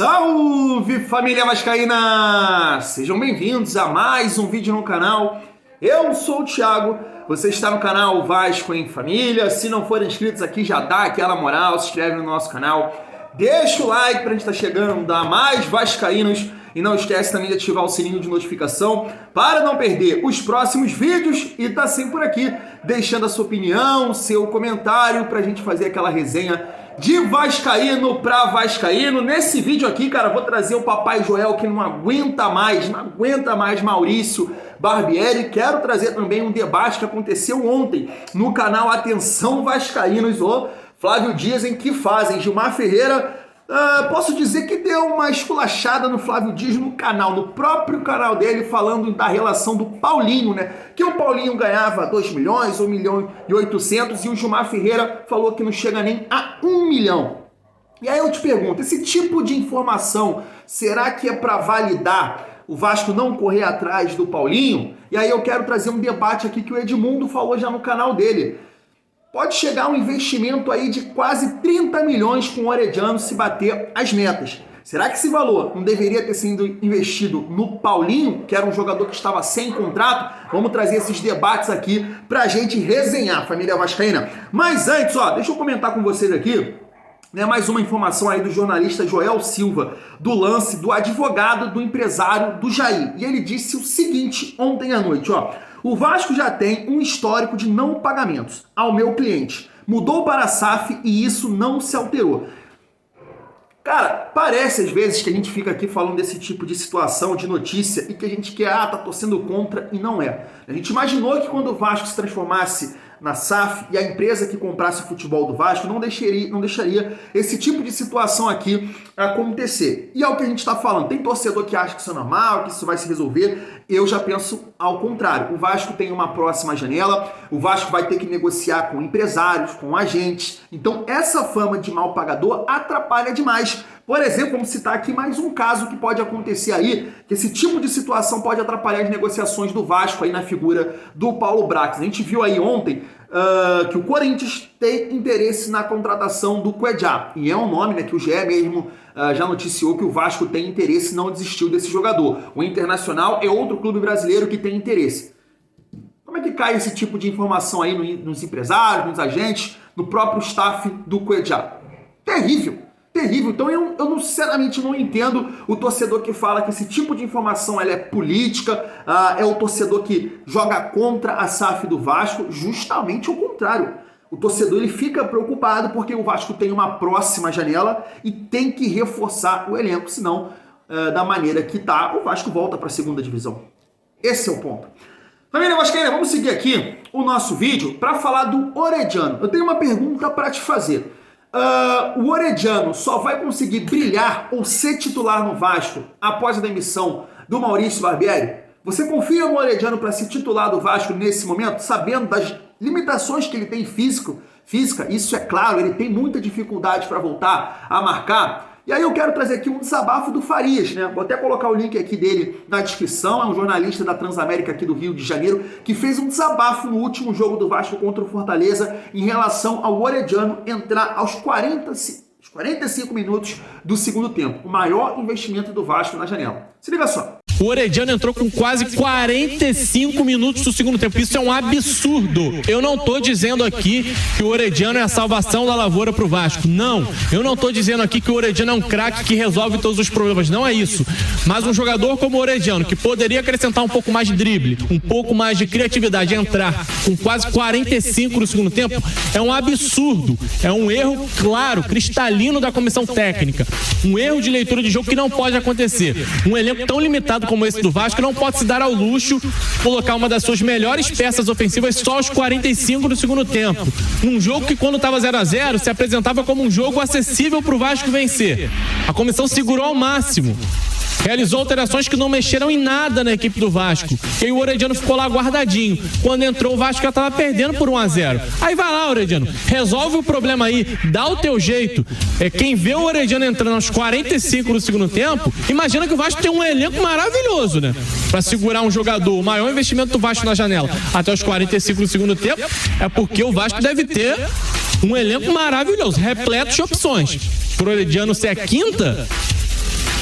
Salve, família vascaína! Sejam bem-vindos a mais um vídeo no canal. Eu sou o Thiago, você está no canal Vasco em Família. Se não forem inscritos aqui, já dá aquela moral, se inscreve no nosso canal. Deixa o like para a gente estar chegando a mais vascaínos. E não esquece também de ativar o sininho de notificação para não perder os próximos vídeos. E tá sempre por aqui, deixando a sua opinião, seu comentário para a gente fazer aquela resenha de vascaíno para vascaíno. Nesse vídeo aqui, cara, vou trazer o Papai Joel que não aguenta mais Maurício Barbieri. Quero trazer também um debate que aconteceu ontem no canal Atenção Vascaínos, o Flávio Dias, em que fazem Gilmar Ferreira. Posso dizer que deu uma esculachada no Flávio Dias no próprio canal dele, falando da relação do Paulinho, né? Que o Paulinho ganhava 2 milhões, 1 milhão e 800, e o Gilmar Ferreira falou que não chega nem a 1 milhão. E aí eu te pergunto, esse tipo de informação, será que é para validar o Vasco não correr atrás do Paulinho? E aí eu quero trazer um debate aqui que o Edmundo falou já no canal dele. Pode chegar um investimento aí de quase 30 milhões com o Orediano se bater as metas. Será que esse valor não deveria ter sido investido no Paulinho, que era um jogador que estava sem contrato? Vamos trazer esses debates aqui pra gente resenhar, família vascaína. Mas antes, deixa eu comentar com vocês aqui, né, mais uma informação aí do jornalista Joel Silva, do lance do advogado do empresário do Jair. E ele disse o seguinte ontem à noite, o Vasco já tem um histórico de não pagamentos ao meu cliente. Mudou para a SAF e isso não se alterou. Cara, parece às vezes que a gente fica aqui falando desse tipo de situação, de notícia, e que a gente quer, tá torcendo contra, e não é. A gente imaginou que quando o Vasco se transformasse na SAF e a empresa que comprasse o futebol do Vasco não deixaria esse tipo de situação aqui acontecer. E é o que a gente está falando. Tem torcedor que acha que isso é normal, que isso vai se resolver. Eu já penso ao contrário. O Vasco tem uma próxima janela, o Vasco vai ter que negociar com empresários, com agentes. Então essa fama de mal pagador atrapalha demais. Por exemplo, vamos citar aqui mais um caso que pode acontecer aí, que esse tipo de situação pode atrapalhar as negociações do Vasco aí na figura do Paulo Brax. A gente viu aí ontem que o Corinthians tem interesse na contratação do Cuejá. E é um nome, né, que o GE mesmo já noticiou que o Vasco tem interesse e não desistiu desse jogador. O Internacional é outro clube brasileiro que tem interesse. Como é que cai esse tipo de informação aí nos empresários, nos agentes, no próprio staff do Cuejá? Terrível. Terrível. Então eu sinceramente não entendo o torcedor que fala que esse tipo de informação ela é política, é o torcedor que joga contra a SAF do Vasco. Justamente o contrário. O torcedor ele fica preocupado porque o Vasco tem uma próxima janela e tem que reforçar o elenco, senão da maneira que tá, o Vasco volta para a segunda divisão. Esse é o ponto. Família vascaína, vamos seguir aqui o nosso vídeo para falar do Orediano. Eu tenho uma pergunta para te fazer. O Orediano só vai conseguir brilhar ou ser titular no Vasco após a demissão do Maurício Barbieri? Você confia no Orediano para ser titular do Vasco nesse momento, sabendo das limitações que ele tem física? Isso é claro, ele tem muita dificuldade para voltar a marcar. E aí eu quero trazer aqui um desabafo do Farias, né? Vou até colocar o link aqui dele na descrição. É um jornalista da Transamérica aqui do Rio de Janeiro que fez um desabafo no último jogo do Vasco contra o Fortaleza em relação ao Orediano entrar aos 45 minutos do segundo tempo. O maior investimento do Vasco na janela. Se liga só. O Orediano entrou com quase 45 minutos do segundo tempo. Isso é um absurdo. Eu não tô dizendo aqui que o Orediano é a salvação da lavoura pro Vasco. Não. Eu não tô dizendo aqui que o Orediano é um craque que resolve todos os problemas. Não é isso. Mas um jogador como o Orediano, que poderia acrescentar um pouco mais de drible, um pouco mais de criatividade, entrar com quase 45 no segundo tempo, é um absurdo. É um erro claro, cristalino da comissão técnica. Um erro de leitura de jogo que não pode acontecer. Um elenco tão limitado como esse do Vasco não pode se dar ao luxo colocar uma das suas melhores peças ofensivas só aos 45 no segundo tempo. Um jogo que quando estava 0-0 se apresentava como um jogo acessível para o Vasco vencer. A comissão segurou ao máximo. Realizou alterações que não mexeram em nada na equipe do Vasco. E aí o Orediano ficou lá guardadinho. Quando entrou, o Vasco já estava perdendo por 1-0. Aí vai lá, Orediano, resolve o problema aí, dá o teu jeito. Quem vê o Orediano entrando aos 45 do segundo tempo, imagina que o Vasco tem um elenco maravilhoso, né? Para segurar um jogador, o maior investimento do Vasco na janela até os 45 do segundo tempo, é porque o Vasco deve ter um elenco maravilhoso, repleto de opções. Por Orediano ser a quinta,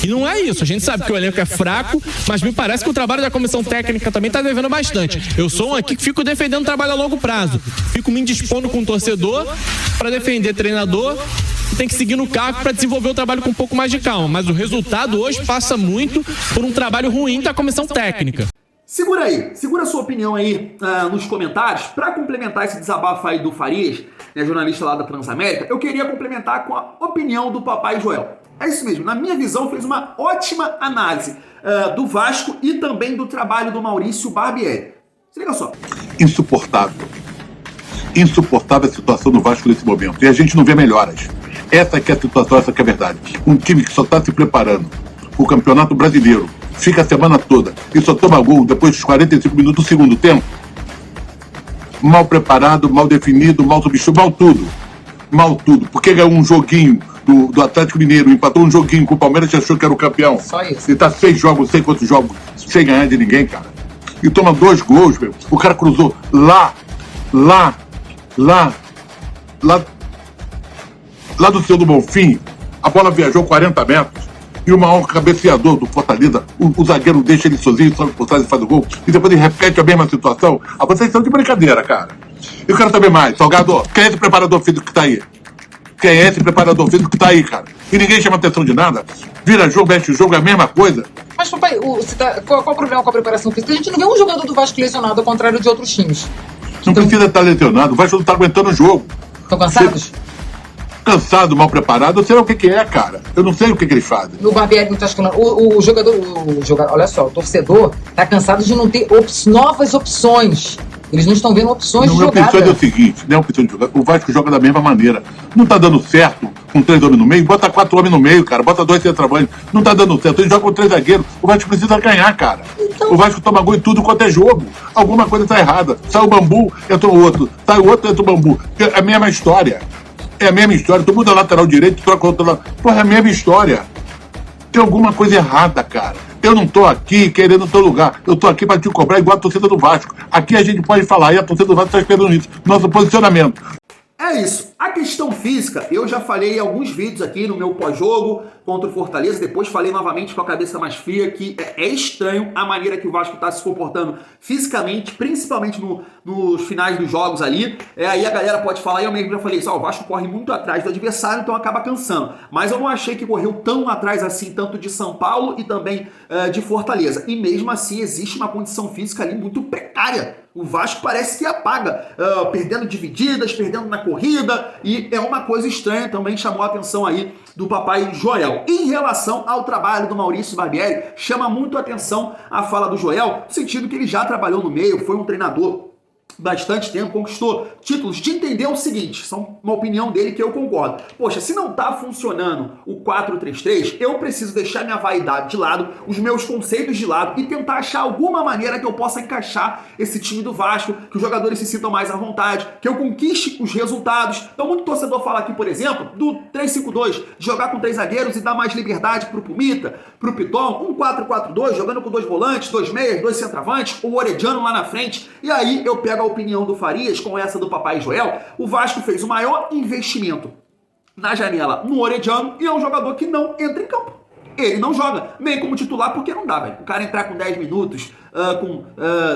E não é isso. A gente sabe que o elenco é fraco, mas me parece que o trabalho da comissão técnica também tá devendo bastante. Eu sou um aqui que fico defendendo trabalho a longo prazo. Fico me indispondo com o torcedor para defender treinador. Tem que seguir no cargo para desenvolver o trabalho com um pouco mais de calma. Mas o resultado hoje passa muito por um trabalho ruim da comissão técnica. Segura a sua opinião aí nos comentários. Para complementar esse desabafo aí do Farias, né, jornalista lá da Transamérica, eu queria complementar com a opinião do Papai Joel. É isso mesmo, na minha visão fez uma ótima análise do Vasco e também do trabalho do Maurício Barbieri. Se liga só. Insuportável a situação do Vasco nesse momento. E a gente não vê melhoras. Essa que é a situação, essa que é a verdade. Um time que só está se preparando para o Campeonato Brasileiro, fica a semana toda e só toma gol depois dos 45 minutos do segundo tempo. Mal preparado, mal definido, mal substituído, mal tudo. Porque ganhou um joguinho do Atlético Mineiro, empatou um joguinho com o Palmeiras e achou que era o campeão. Só isso. E tá 6 jogos, sei quantos jogos, sem ganhar de ninguém, cara. E toma 2 gols, meu. O cara cruzou lá do Seu do Bonfim, a bola viajou 40 metros e o maior cabeceador do Fortaleza, o zagueiro deixa ele sozinho, sobe por trás e faz o gol, e depois ele repete a mesma situação. Vocês estão de brincadeira, cara. Eu quero saber mais. Salgado, quem é esse preparador físico que tá aí? Quem é esse preparador físico que tá aí, cara? E ninguém chama atenção de nada. Vira jogo, mexe jogo, é a mesma coisa. Mas, papai, qual o problema com a preparação física? A gente não vê um jogador do Vasco lesionado, ao contrário de outros times. Não precisa estar lesionado, o Vasco não tá aguentando o jogo. Estão cansados? Cansado, mal preparado, eu sei o que é, cara. Eu não sei o que eles fazem. O Barbieri não tá escutando. O jogador, olha só, o torcedor tá cansado de não ter novas opções. Eles não estão vendo opções de jogada. Não é o seguinte, não é opção de jogada. O Vasco joga da mesma maneira. Não tá dando certo com 3 homens no meio, bota 4 homens no meio, cara. Bota 2 centroavantes. Não tá dando certo. Eles jogam com 3 zagueiros. O Vasco precisa ganhar, cara. Então... O Vasco toma gol em tudo quanto é jogo. Alguma coisa tá errada. Sai o Bambu, entra o outro. Sai o outro, entra o Bambu. É a mesma história. É a mesma história. Tu muda lateral direito, troca o outro lado. Porra, é a mesma história. Tem alguma coisa errada, cara. Eu não tô aqui querendo o teu lugar. Eu tô aqui pra te cobrar igual a torcida do Vasco. Aqui a gente pode falar, e a torcida do Vasco tá esperando isso. Nosso posicionamento. É isso. A questão física, eu já falei em alguns vídeos aqui no meu pós-jogo contra o Fortaleza, depois falei novamente com a cabeça mais fria, que é estranho a maneira que o Vasco está se comportando fisicamente, principalmente nos finais dos jogos ali. Aí a galera pode falar, eu mesmo já falei isso, o Vasco corre muito atrás do adversário, então acaba cansando. Mas eu não achei que correu tão atrás assim, tanto de São Paulo e também de Fortaleza. E mesmo assim existe uma condição física ali muito precária. O Vasco parece que apaga, perdendo divididas, perdendo na corrida, e é uma coisa estranha, também chamou a atenção aí do Papai Joel. Em relação ao trabalho do Maurício Barbieri, chama muito a atenção a fala do Joel, no sentido que ele já trabalhou no meio, foi um treinador bastante tempo, conquistou títulos, de entender o seguinte, são uma opinião dele que eu concordo. Poxa, se não tá funcionando o 4-3-3, eu preciso deixar minha vaidade de lado, os meus conceitos de lado e tentar achar alguma maneira que eu possa encaixar esse time do Vasco, que os jogadores se sintam mais à vontade, que eu conquiste os resultados. Então muito torcedor fala aqui, por exemplo, do 3-5-2, de jogar com 3 zagueiros e dar mais liberdade pro Pumita, pro Piton, um 4-4-2, jogando com 2 volantes, 2 meias, 2 centroavantes, o Orediano lá na frente, e aí eu pego a opinião do Farias com essa do Papai Joel. O Vasco fez o maior investimento na janela no Orediano e é um jogador que não entra em campo. Ele não joga, nem como titular, porque não dá, velho. O cara entrar com 10 minutos,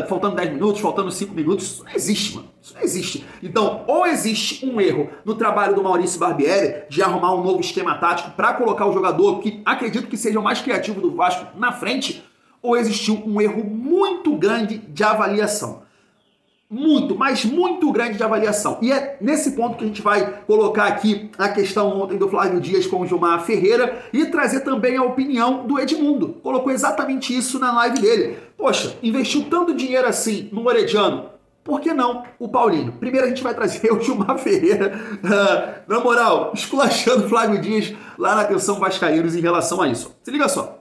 faltando 10 minutos, faltando 5 minutos, isso não existe, mano. Isso não existe. Então, ou existe um erro no trabalho do Maurício Barbieri de arrumar um novo esquema tático para colocar o jogador que acredito que seja o mais criativo do Vasco na frente, ou existiu um erro muito grande de avaliação. Muito, mas muito grande de avaliação. E é nesse ponto que a gente vai colocar aqui a questão ontem do Flávio Dias com o Gilmar Ferreira e trazer também a opinião do Edmundo. Colocou exatamente isso na live dele. Poxa, investiu tanto dinheiro assim no Orediano, por que não o Paulinho? Primeiro a gente vai trazer o Gilmar Ferreira, na moral, esculachando o Flávio Dias lá na Atenção Vascaínos em relação a isso. Se liga só.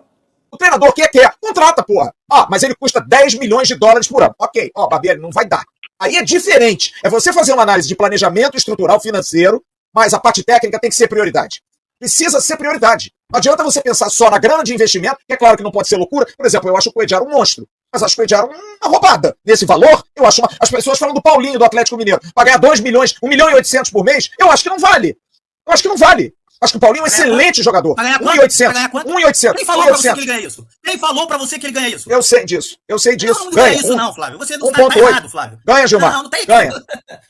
O treinador quer, contrata, porra. Mas ele custa 10 milhões de dólares por ano. Ok, Barbieri, não vai dar. Aí é diferente. É você fazer uma análise de planejamento estrutural financeiro, mas a parte técnica tem que ser prioridade. Precisa ser prioridade. Não adianta você pensar só na grana de investimento, que é claro que não pode ser loucura. Por exemplo, eu acho o Cuéllar um monstro, mas acho o Cuéllar uma roubada. Nesse valor, eu acho as pessoas falam do Paulinho, do Atlético Mineiro, para ganhar 2 milhões, 1 milhão e 800 por mês, eu acho que não vale. Eu acho que não vale. Acho que o Paulinho é um excelente jogador. Vai ganhar quanto? 1.800. 1.800. Quem falou pra você que ele ganha isso? Quem falou pra você que ele ganha isso? Eu sei disso. Não ganha isso não, Flávio. Você não tá 1.8. errado, Flávio. Ganha, Gilmar. Não tem. Ganha.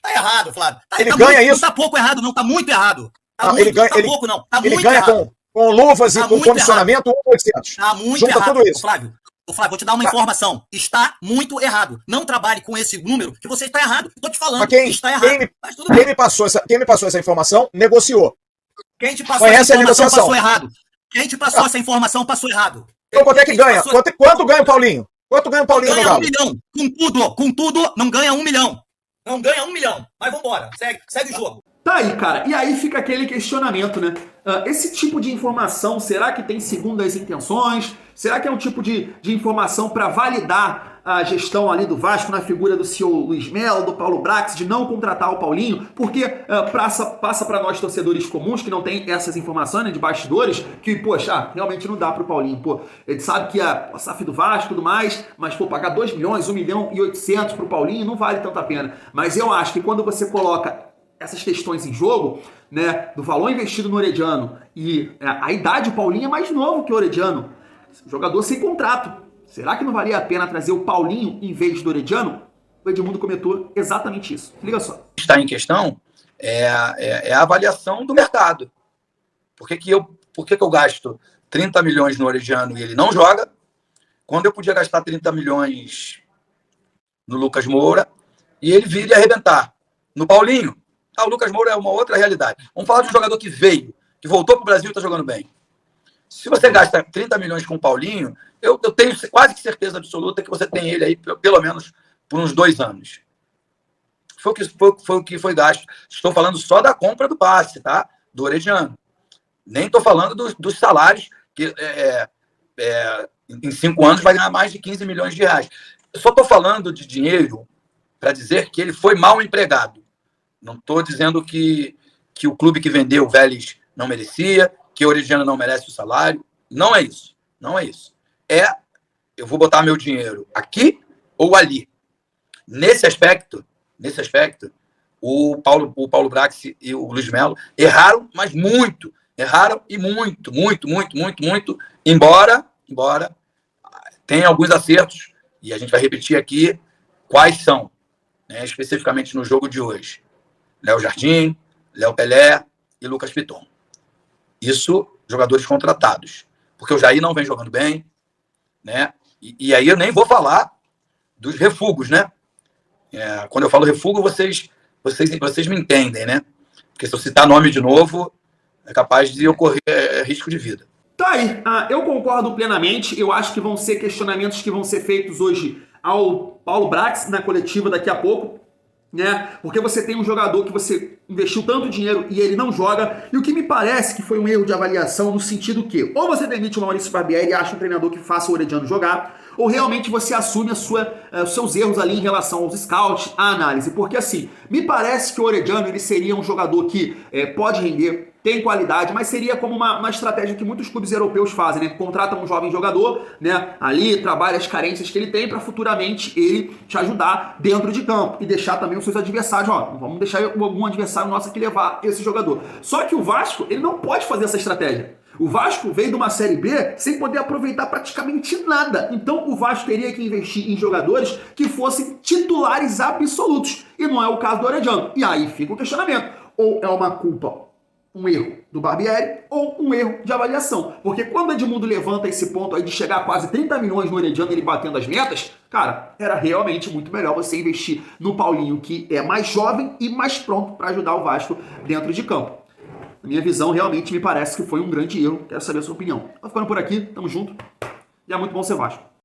Tá errado, Flávio. Ele ganha isso. Não tá pouco errado, não. Tá muito errado. Não, ele ganha, tá pouco, não. Tá ele muito ganha errado. com luvas e Tá com muito condicionamento 1.800. Tá muito Junta errado. tudo isso. Flávio, vou te dar uma informação. Está muito errado. Não trabalhe com esse número que você está errado. Tô te falando. Mas está errado. Mas tudo bem. quem me passou essa informação negociou. Quem te passou Conhece essa a informação negociação. passou errado. Quem te passou essa informação passou errado. Então quanto é que ganha? Quanto ganha o Paulinho? Quanto ganha o Paulinho no Ganha Galo? 1 milhão. Com tudo, não ganha 1 milhão. Não ganha 1 milhão. Mas vambora. Segue o jogo. Tá aí, cara. E aí fica aquele questionamento, né? Esse tipo de informação, será que tem segundas intenções? Será que é um tipo de informação para validar a gestão ali do Vasco na figura do CEO Luiz Melo, do Paulo Brax, de não contratar o Paulinho? Porque passa para nós torcedores comuns que não tem essas informações, né, de bastidores, que, poxa, realmente não dá pro Paulinho. Pô, ele sabe que a SAF do Vasco e tudo mais, mas, pô, pagar 2 milhões, 1.800.000 pro Paulinho não vale tanta pena. Mas eu acho que quando você coloca essas questões em jogo, né, do valor investido no Orediano e a idade, o Paulinho é mais novo que o Orediano, jogador sem contrato. Será que não valia a pena trazer o Paulinho em vez do Orediano? O Edmundo comentou exatamente isso. Liga só. Está em questão é a avaliação do mercado. Por que eu gasto 30 milhões no Orediano e ele não joga, quando eu podia gastar 30 milhões no Lucas Moura e ele vir e arrebentar? No Paulinho, o Lucas Moura é uma outra realidade. Vamos falar de um jogador que veio, que voltou para o Brasil e está jogando bem. Se você gasta 30 milhões com o Paulinho, eu tenho quase que certeza absoluta que você tem ele aí pelo menos por uns 2 anos. Foi o que foi gasto. Estou falando só da compra do passe, tá? Do Orediano. Nem estou falando dos salários, que em 5 anos vai ganhar mais de 15 milhões de reais. Eu só estou falando de dinheiro para dizer que ele foi mal empregado. Não estou dizendo que o clube que vendeu o Vélez não merecia, que o Orediano não merece o salário. Não é isso. Não é isso. Eu vou botar meu dinheiro aqui ou ali. Nesse aspecto, o Paulo Brax e o Luiz Melo erraram, mas muito. Erraram e muito. Embora tenha alguns acertos, e a gente vai repetir aqui quais são, né, especificamente no jogo de hoje. Léo Jardim, Léo Pelé e Lucas Piton. Isso, jogadores contratados. Porque o Jair não vem jogando bem, né? E aí eu nem vou falar dos refugos, né? Quando eu falo refugo, vocês me entendem, né? Porque se eu citar nome de novo, é capaz de ocorrer risco de vida. Tá aí, eu concordo plenamente. Eu acho que vão ser questionamentos que vão ser feitos hoje ao Paulo Brax na coletiva daqui a pouco, né? Porque você tem um jogador que você investiu tanto dinheiro e ele não joga, e o que me parece que foi um erro de avaliação no sentido que ou você demite o Maurício Barbieri e acha um treinador que faça o Orediano jogar, ou realmente você assume os seus erros ali em relação aos scouts, a análise, porque assim, me parece que o Orediano ele seria um jogador que pode render, tem qualidade, mas seria como uma estratégia que muitos clubes europeus fazem, né? Contratam um jovem jogador, né? Ali trabalha as carências que ele tem para futuramente ele te ajudar dentro de campo e deixar também os seus adversários, ó, vamos deixar algum adversário nosso aqui levar esse jogador. Só que o Vasco, ele não pode fazer essa estratégia. O Vasco veio de uma Série B sem poder aproveitar praticamente nada. Então o Vasco teria que investir em jogadores que fossem titulares absolutos. E não é o caso do Orediano. E aí fica o questionamento. Ou é uma culpa, um erro do Barbieri ou um erro de avaliação. Porque quando o Edmundo levanta esse ponto aí de chegar a quase 30 milhões no Orediano, ele batendo as metas, cara, era realmente muito melhor você investir no Paulinho, que é mais jovem e mais pronto para ajudar o Vasco dentro de campo. Na minha visão, realmente me parece que foi um grande erro. Quero saber a sua opinião. Tô ficando por aqui, tamo junto. E é muito bom ser Vasco.